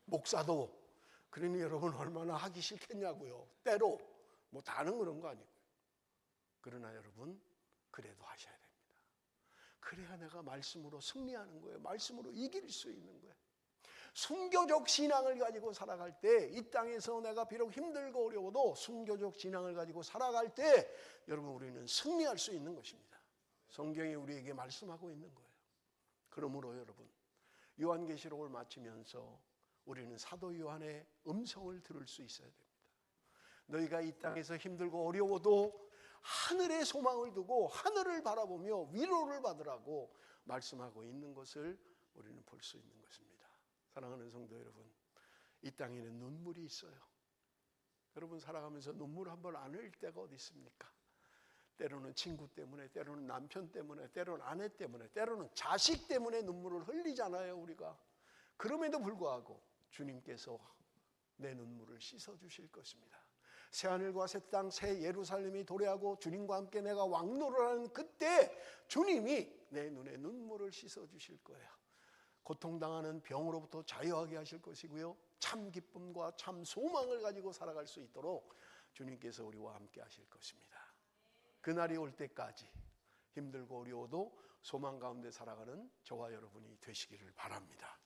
목사도. 그러니 여러분 얼마나 하기 싫겠냐고요. 때로 뭐 다는 그런 거 아니고요. 그러나 여러분 그래도 하셔야 됩니다. 그래야 내가 말씀으로 승리하는 거예요. 말씀으로 이길 수 있는 거예요. 순교적 신앙을 가지고 살아갈 때, 이 땅에서 내가 비록 힘들고 어려워도 순교적 신앙을 가지고 살아갈 때 여러분 우리는 승리할 수 있는 것입니다. 성경이 우리에게 말씀하고 있는 거예요. 그러므로 여러분, 요한계시록을 마치면서 우리는 사도 요한의 음성을 들을 수 있어야 됩니다. 너희가 이 땅에서 힘들고 어려워도 하늘의 소망을 두고 하늘을 바라보며 위로를 받으라고 말씀하고 있는 것을 우리는 볼 수 있는 것입니다. 사랑하는 성도 여러분, 이 땅에는 눈물이 있어요. 여러분 살아가면서 눈물 한 번 안 흘릴 때가 어디 있습니까? 때로는 친구 때문에, 때로는 남편 때문에, 때로는 아내 때문에, 때로는 자식 때문에 눈물을 흘리잖아요 우리가. 그럼에도 불구하고 주님께서 내 눈물을 씻어주실 것입니다. 새하늘과 새 땅, 새 예루살렘이 도래하고 주님과 함께 내가 왕노를 하는 그때 주님이 내 눈에 눈물을 씻어주실 거예요. 고통당하는 병으로부터 자유하게 하실 것이고요. 참 기쁨과 참 소망을 가지고 살아갈 수 있도록 주님께서 우리와 함께 하실 것입니다. 그날이 올 때까지 힘들고 어려워도 소망 가운데 살아가는 저와 여러분이 되시기를 바랍니다.